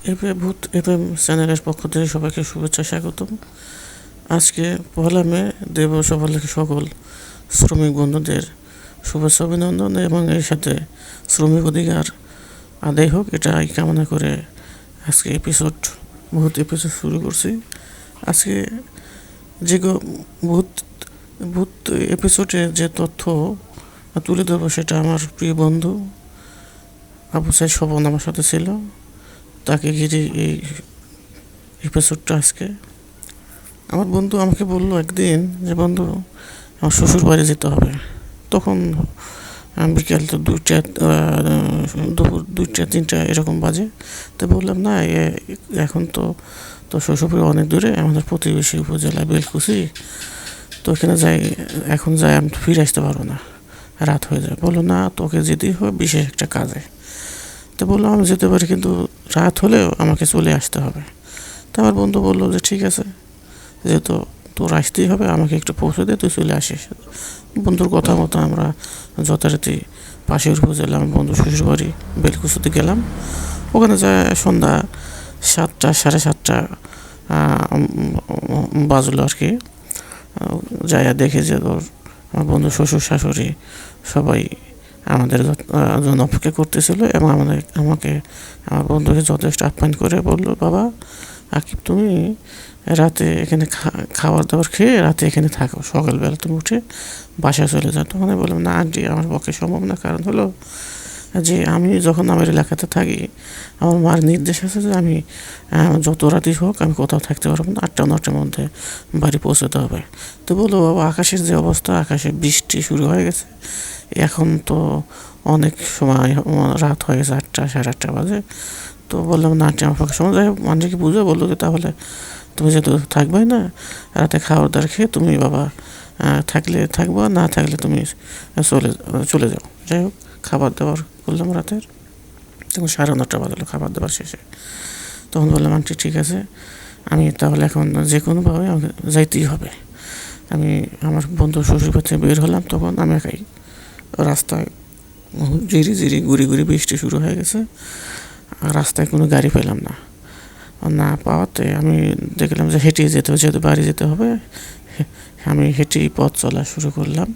ভূত এফএম চ্যানেলের পক্ষ থেকে সবাইকে শুভেচ্ছা স্বাগতম। আজকে 1 মে দিবস উপলক্ষে সকল শ্রমিক বন্ধুদের শুভেচ্ছা অভিনন্দন এবং এর সাথে শ্রমিক অধিকার আদায় হোক এটাই কামনা করে আজকে ভূত এপিসোড শুরু করছি। আজকে যে ভূত ভূত এপিসোডে যে তথ্য তুলে ধরবো সেটা আমার প্রিয় বন্ধু আবু সাইদ স্বপন আমার সাথে ছিল, তাকে ঘিরে এই এপিসোডটা। আজকে আমার বন্ধু আমাকে বললো একদিন যে, বন্ধু আমার শ্বশুর বাড়ি যেতে হবে। তখন বিকেল তো দুপুর 2টা-3টা এরকম বাজে। তো বললাম না, এখন তো শ্বশুরবাড়ি অনেক দূরে, আমাদের প্রতিবেশী উপজেলা বেলকুচি, তো এখানে এখন যাই আমি ফিরে আসতে পারবো না, রাত হয়ে যায়। বললো না, তোকে যেতেই হবে বিশেষ একটা কাজে। তো বললাম আমি যেতে পারি, কিন্তু রাত হলেও আমাকে চলে আসতে হবে। তো আমার বন্ধু বললো যে ঠিক আছে, যেহেতু তোর আসতেই হবে, আমাকে একটু পৌঁছে দে, তুই চলে আসিস। বন্ধুর কথা মতো আমরা যথারীতি পাশের উপজেলা আমার বন্ধু শ্বশুরবাড়ি বেলকুচুতে গেলাম। ওখানে যায় সন্ধ্যা 7টা, সাড়ে 7টা বাজলো আর কি। যাইয়া দেখে যে আমার বন্ধু শ্বশুর শাশুড়ি সবাই আমাদের জন্য অপেক্ষা করতেছিল এবং আমাকে আমার বন্ধুকে যথেষ্ট আপ্যায়ন করে বললো, বাবা আকিব, তুমি রাতে এখানে খাবার দাবার খেয়ে রাতে এখানে থাকো, সকালবেলা তুমি উঠে বাসায় চলে যাও। তখন আমি বললাম, না আন্টি, আমার পক্ষে সম্ভব না। কারণ হলো যে আমি যখন আমার এলাকাতে থাকি, আমার মার নির্দেশ আছে যে আমি যত রাতই হোক আমি কোথাও থাকতে পারবো না, 8টা-9টার মধ্যে বাড়ি পৌঁছতে হবে। তো বললো, বাবা আকাশের যে অবস্থা, আকাশে বৃষ্টি শুরু হয়ে গেছে, এখন তো অনেক সময় রাত হয়ে গেছে, 8টা সাড়ে 8টা বাজে। তো বললাম, না আন্টি, আমার পক্ষে সময়। যাই হোক, আন্টিকে বুঝে বললো যে তাহলে তুমি যেহেতু থাকবাই না, রাতে খাবার দাবার খেয়ে তুমি বাবা থাকলে থাকবা, না থাকলে তুমি চলে যাও। যাই হোক, খাবার দাবার করলাম রাতের, তখন 9:30 বাজলো খাবার দাবার শেষে। তখন বললাম, আন্টি ঠিক আছে, আমি তাহলে এখন যে কোনোভাবে আমাকে যাইতেই হবে। আমি আমার বন্ধু শ্বশুর বাড়ি থেকে বের হলাম। তখন আমি একাই রাস্তায়, ঝিরি গুড়ি বৃষ্টি শুরু হয়ে গেছে। রাস্তায় কোনো গাড়ি পেলাম না পাওয়াতে আমি দেখলাম যে হেঁটেই যেতে হবে, যেহেতু বাড়ি যেতে হবে। আমি হেঁটেই পথ চলা শুরু করলাম।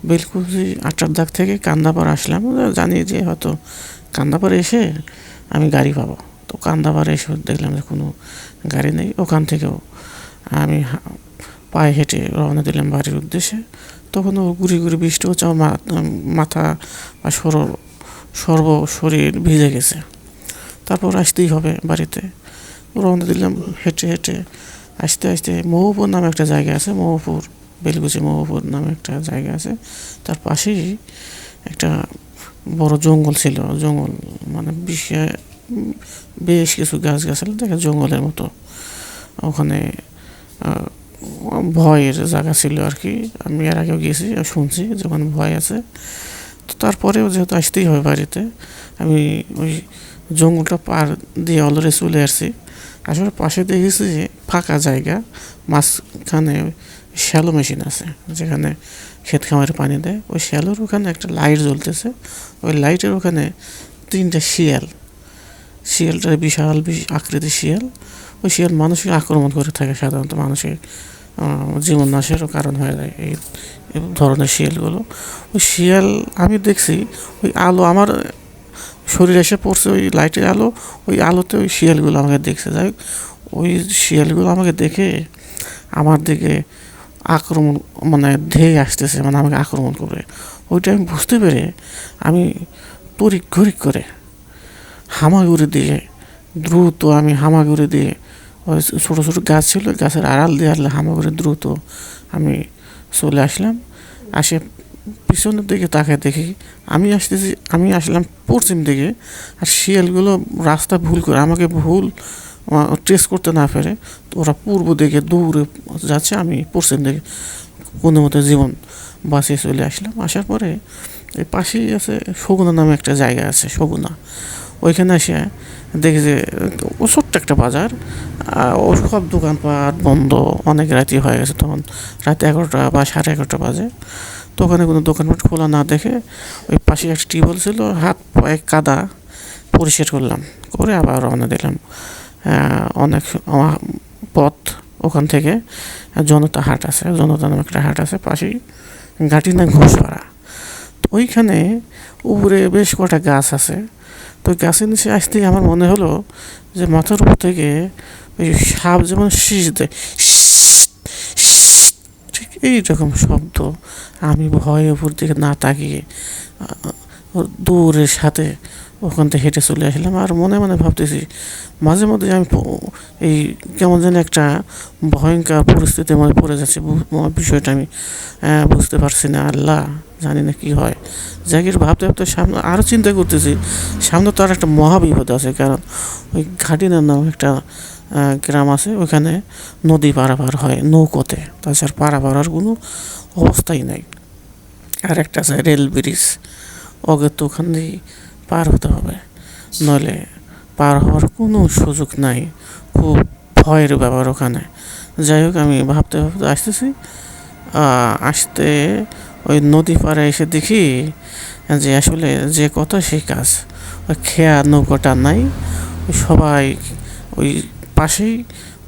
বেলকুচি 8টার দাগ থেকে কান্দাপাড় আসলাম, জানি যে হয়তো কান্দাপাড়ে এসে আমি গাড়ি পাবো। তো কান্দাপাড়ে এসে দেখলাম যে কোনো গাড়ি নেই। ওখান থেকেও আমি পায়ে হেঁটে রওনা দিলাম বাড়ির উদ্দেশ্যে। তখনও গুড়ি বৃষ্টি হচ্ছে, আমার মাথা বা সর্ব শরীর ভিজে গেছে। তারপর আসতেই হবে বাড়িতে। রওনা দিলাম হেঁটে আস্তে মহুপুর নামে একটা জায়গা আছে, বেলকুচি মহুপুর নামে একটা জায়গা আছে। তার পাশেই একটা বড় জঙ্গল ছিল। জঙ্গল মানে বেশ কিছু গাছগাছালি দেখে জঙ্গলের মতো। ওখানে ভয়ের জায়গা ছিল আর কি। আমি এর আগেও গেছি, শুনছি যখন ভয় আছে। তো তারপরেও যেহেতু আসতেই হবে বাড়িতে, আমি ওই জঙ্গলটা পার দিয়ে অলরেডি চলে আসছি। আসলে পাশে দেখেছি যে ফাঁকা জায়গা, মাঝখানে শ্যালো মেশিন আছে, যেখানে ক্ষেত খামারে পানি দেয়। ওই শ্যালোর ওখানে একটা লাইট জ্বলতেছে। ওই লাইটের ওখানে 3টা শিয়ালটা বিশাল আকৃতির শিয়াল। ওই শিয়াল মানুষকে আক্রমণ করে থাকে, সাধারণত মানুষের জীবন নাশেরও কারণ হয়ে যায় এই ধরনের শিয়ালগুলো। ওই শিয়াল আমি দেখছি, ওই আলো আমার শরীরে এসে পড়ছে, ওই লাইটের আলো, ওই আলোতে ওই শিয়ালগুলো আমাকে দেখছে। যাই হোক, ওই শিয়ালগুলো আমাকে দেখে আমার দিকে আক্রমণ ধেয়ে আসতেছে, আমাকে আক্রমণ করে। ওইটা আমি বুঝতে পেরে আমি তড়িঘড়ি করে হামাগুড়ি দিয়ে ওই ছোটো ছোটো গাছ ছিল, গাছের আড়াল দিয়ে হামাগুড়ি দ্রুত আমি চলে আসলাম। পিছনের দিকে তাকায় দেখি আমি আসলাম পশ্চিম দিকে, আর শিয়ালগুলো রাস্তা ভুল করে আমাকে ট্রেস করতে না পেরে ওরা পূর্ব দিকে দৌড়ে যাচ্ছে, আমি পশ্চিম দিকে কোনো মতো জীবন বাঁচিয়ে চলে আসলাম। আসার পরে এই পাশেই আছে সগুনা নামে একটা জায়গা আছে, সগুনা। ওইখানে এসে দেখি যে ও ছোট্ট একটা বাজার, ও সব দোকানপাট বন্ধ, অনেক রাতি হয়ে গেছে। তখন রাত 11টা বা সাড়ে 11টা বাজে। তো ওখানে কোনো দোকানপাট খোলা না দেখে ওই পাশে একটা টিউবওয়েল ছিল, হাত পায়ে কাদা, পরিষ্কার করলাম, করে আবার রওনা দিলাম। অনেক পথ ওখান থেকে জনতা হাট আছে, জনতা নামে একটা হাট আছে পাশেই, ঘাটি না ঘোষপাড়া। তো ওইখানে উপরে বেশ কটা গাছ আছে। তো গাছের নিচে আসতেই আমার মনে হলো যে মাথার উপর থেকে ওই সাপ যেমন শীষ দেয়, ঠিক এইরকম শব্দ। আমি ভয়ে উপর দিকে না তাকিয়ে দূরের সাথে ওখান থেকে হেঁটে চলে আসলাম। আর মনে মনে ভাবতেছি মাঝে মধ্যে আমি এই কেমন যেন একটা ভয়ঙ্কর পরিস্থিতির মধ্যে পড়ে যাচ্ছি। বিষয়টা আমি বুঝতে পারছি না, আল্লাহ জানি না কি হয়। জায়গার ভাবতে ভাবতে সামনে আরও চিন্তা করতেছি, সামনে তো আর একটা মহাবিপদ আছে। কারণ ওই ঘাটিনার নাম একটা গ্রাম আছে, ওখানে নদী পারাপার হয় নৌকোতে, তাছাড়া পারাপার কোনো অবস্থাই নাই। আর একটা আছে রেল ব্রিজ, ওকে তো ওখান দিয়ে পার হতে হবে, নইলে পার হওয়ার কোনো সুযোগ নাই। খুব ভয়ের ব্যাপার ওখানে। যাই হোক, আমি ভাবতে ভাবতে আসতেছি, আসতে ওই নদী পাড়ে এসে দেখি যে আসলে যে কথা সেই কাজ। ওই খেয়া নৌকাটা নাই, সবাই ওই পাশেই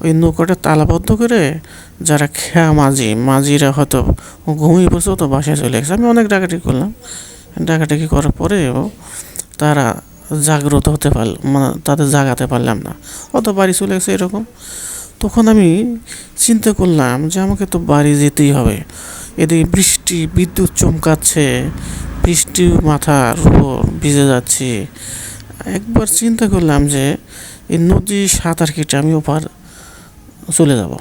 ওই নৌকাটা তালাবদ্ধ করে যারা খেয়া মাঝিরা হয়তো ঘুমিয়ে পড়ছে, তো বাসায় চলে গেছে। আমি অনেক ডাকাডাকি করলাম, ডাকাডাকি করার পরেও তারা জাগ্রত হতে পারল, মানে তাদের জাগাতে পারলাম না, অত বাড়ি চলে গেছে এরকম। তখন আমি চিন্তা করলাম যে আমাকে তো বাড়ি যেতেই হবে। এদিকে বৃষ্টি, বিদ্যুৎ চমকাচ্ছে, বৃষ্টি মাথার উপর ভিজে যাচ্ছে। একবার চিন্তা করলাম যে এই নদী সাঁতার কেটে আমি ওপার চলে যাব,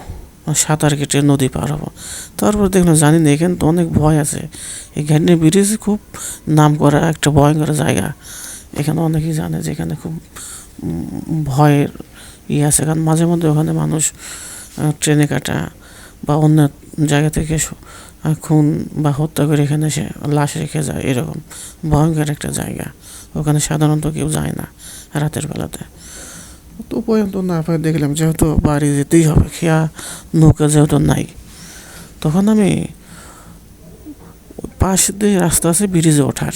সাঁতার কেটে নদী পার হবো। তারপর দেখলাম জানি না, এখানে তো অনেক ভয় আছে। এই ঘাটনি ব্রিজ খুব নাম করা একটা ভয়ঙ্কর জায়গা। এখানে অনেকেই জানে যে এখানে খুব ভয়ের আছে, কারণ মাঝে মধ্যে ওখানে মানুষ ট্রেনে কাটা বা অন্য জায়গা থেকে খুন বা হত্যা করে এখানে এসে লাশ রেখে যায়। এরকম ভয়ঙ্কর একটা জায়গা, ওখানে সাধারণত কেউ যায় না রাতের বেলাতে। তো পর্যন্ত না পাই দেখলাম যেহেতু বাড়ি যেতেই হবে, খেয়া নৌকা যেহেতু নাই, তখন আমি পাশ দিয়ে রাস্তা আছে ব্রিজে ওঠার,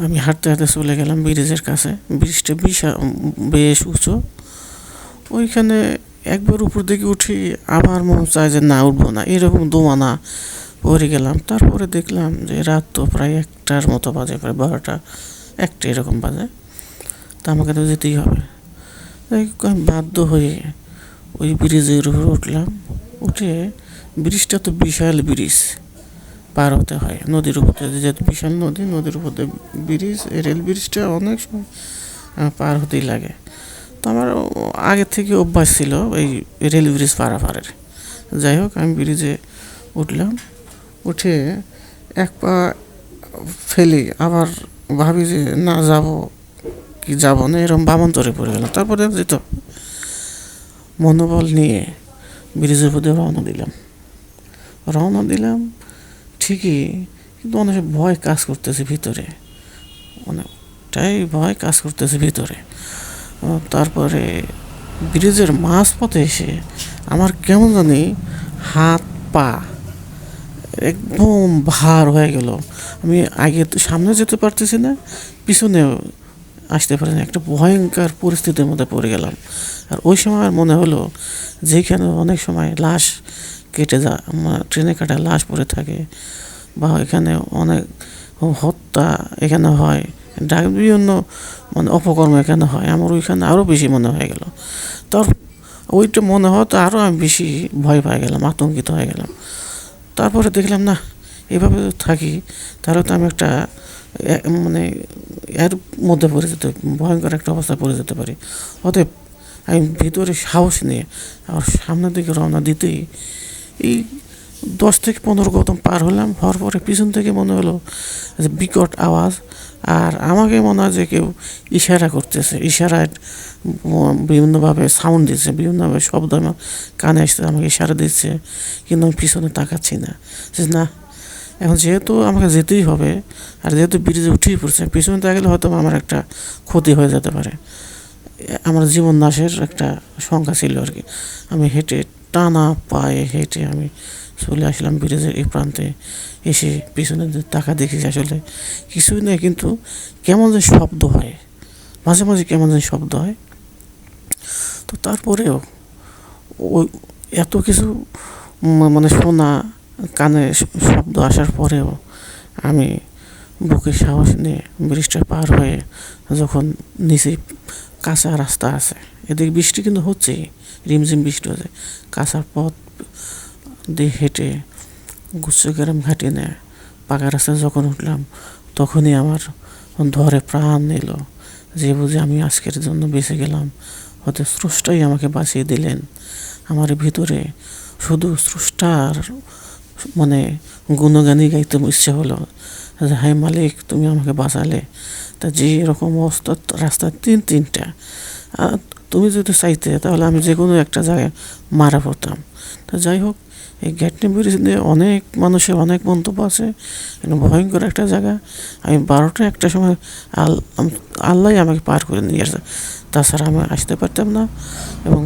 আমি হাঁটতে হাঁটতে চলে গেলাম ব্রিজের কাছে। ব্রিজটা বেশ উঁচু। ওইখানে একবার উপর দিকে উঠি, আবার মনে চায় যে না উঠবো না, এরকম দোমানা পড়ে গেলাম। তারপরে দেখলাম যে রাত তো প্রায় 1টার মতো বাজে, প্রায় 12টা 1টা এরকম বাজে। তা আমাকে তো যেতেই হবে। আমি বাধ্য হয়ে ওই ব্রিজের উপর উঠলাম। উঠে, ব্রিজটা তো বিশাল ব্রিজ, পার হতে হয় নদীর উপর দিয়ে, যেহেতু বিশাল নদী, নদীর উপর দিয়ে ব্রিজ, রেল ব্রিজটা অনেক সময় পার হতেই লাগে। তো আমার আগে থেকে অভ্যাস ছিল এই রেল ব্রিজ পারাপারের। যাই হোক, আমি ব্রিজে উঠলাম। উঠে এক পা ফেলি, আবার ভাবি যে না যাব কি যাব না, এরকম বামান্তরে পড়ে গেলাম। তারপরে যেত মনোবল নিয়ে ব্রিজের উপর দিয়ে রওনা দিলাম ঠিকই, কিন্তু অনেক ভয় কাজ করতেছে ভিতরে, অনেকটাই ভয় কাজ করতেছে ভিতরে। তারপরে ব্রিজের মাঝপথে এসে আমার কেমন জানি হাত পা একদম ভার হয়ে গেল। আমি আগে তো সামনে যেতে পারতেছি না, পিছনেও আসতে পারি না। একটা ভয়ঙ্কর পরিস্থিতির মধ্যে পড়ে গেলাম। আর ওই সময় আমার মনে হলো যেখানে অনেক সময় লাশ কেটে ট্রেনে কাটা লাশ পড়ে থাকে, বা এখানে অনেক হত্যা এখানে হয়, বিভিন্ন মানে অপকর্ম এখানে হয়, আমার ওইখানে আরও বেশি মনে হয়ে গেল। তার ওইটা মনে হতো আরও আমি বেশি ভয় পেয়ে গেলাম, আতঙ্কিত হয়ে গেলাম। তারপরে দেখলাম না, এভাবে থাকি তাহলে তো আমি একটা মানে এর মধ্যে পড়ে যেতে, ভয়ঙ্কর একটা অবস্থায় পড়ে যেতে পারি। অতএব আমি ভিতরে সাহস নিয়ে আর সামনের দিকে রওনা দিতেই এই 10 থেকে 15 কদম পার হলাম। হওয়ার পরে পিছন থেকে মনে হলো যে বিকট আওয়াজ, আর আমাকে মনে হয় যে কেউ ইশারা করতেছে, ইশারায় বিভিন্নভাবে সাউন্ড দিচ্ছে, বিভিন্নভাবে শব্দ আমার কানে আসছে, আমাকে ইশারা দিচ্ছে। কিন্তু আমি পিছনে তাকাচ্ছি না, যে না এখন যেহেতু আমাকে যেতেই হবে, আর যেহেতু ব্রিজে উঠেই পড়ছে, পিছনে তাকালে হয়তো আমার একটা ক্ষতি হয়ে যেতে পারে, আমার জীবন নাশের একটা শঙ্কা ছিল আর কি। আমি হেঁটে টানা পায়ে হেঁটে আমি চলে আসলাম ব্রিজের এই প্রান্তে। এসে পিছনে যে তাকা দেখেছি, আসলে কিছুই নেই, কিন্তু কেমন যে শব্দ হয়, মাঝে মাঝে কেমন যে শব্দ হয়। তো তারপরেও ওই এত কিছু মানে শোনা, কানে শব্দ আসার পরেও আমি বুকে সাহস নিয়ে ব্রিজটা পার হয়ে, যখন নিচে কাঁচা রাস্তা আছে, এদিকে বৃষ্টি কিন্তু হচ্ছেই, রিমঝিম বৃষ্টি হচ্ছে, কাঁচা পথ দিয়ে হেঁটে গুচ্ছগ্রাম ঘাটে নেয় পাকা রাস্তায় যখন উঠলাম, তখনই আমার ধরে প্রাণ নিল, যে বুঝে আমি আজকের জন্য বেঁচে গেলাম, হয়তো স্রষ্টাই আমাকে বাঁচিয়ে দিলেন। আমার ভিতরে শুধু স্রষ্টার মানে গুণগানই গাইতে ইচ্ছে হলো, যে হায় মালিক, তুমি আমাকে বাঁচালে। তা যে এরকম অবস্থা, রাস্তা তিনটা, আর তুমি যদি চাইতে তাহলে আমি যে কোনো একটা জায়গায় মারা পড়তাম। তা যাই হোক, এই গ্যাটনি ব্রিজ নিয়ে অনেক মানুষের অনেক মন্তব্য আছে, এটা ভয়ঙ্কর একটা জায়গা। আমি 12টা একটা সময় আল্লাহ আমাকে পার করে নিয়ে আসে, তাছাড়া আমি আসতে পারতাম না। এবং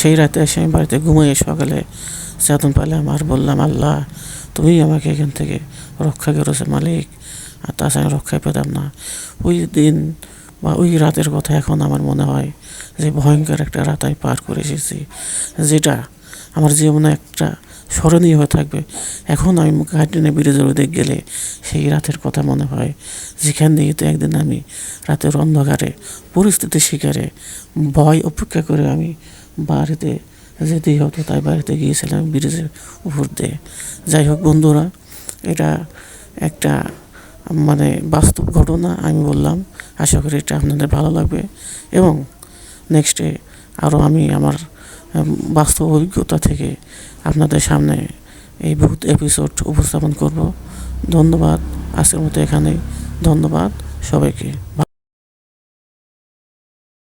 সেই রাতে এসে আমি বাড়িতে ঘুমিয়ে সকালে চেতন পেলাম আর বললাম, আল্লাহ তুমি আমাকে এখান থেকে রক্ষা করেছো মালিক, আর তাছাড়া রক্ষাই পেতাম না। ওই দিন বা ওই রাতের কথা এখন আমার মনে হয় যে ভয়ঙ্কর একটা রাত আমি পার করে এসেছি, যেটা আমার জীবনে একটা স্মরণীয় হয়ে থাকবে। এখন আমি ঘাটনি ব্রিজের ওদিকে গেলে সেই রাতের কথা মনে হয়, যেখান দিয়ে তো একদিন আমি রাতের অন্ধকারে পরিস্থিতির শিকারে ভয় উপেক্ষা করে আমি বাড়িতে যেতেই হতো, তাই বাড়িতে গিয়েছিলাম ব্রিজের উপর দিয়ে। যাই হোক বন্ধুরা, এটা একটা মানে বাস্তব ঘটনা আমি বললাম, আশা করি এটা আপনাদের ভালো লাগবে, এবং নেক্সটে আরও আমি আমার বাস্তব অভিজ্ঞতা থেকে আপনাদের সামনে এই ভূত এপিসোড উপস্থাপন করব। ধন্যবাদ, আজকের মতো এখানেই। ধন্যবাদ সবাইকে।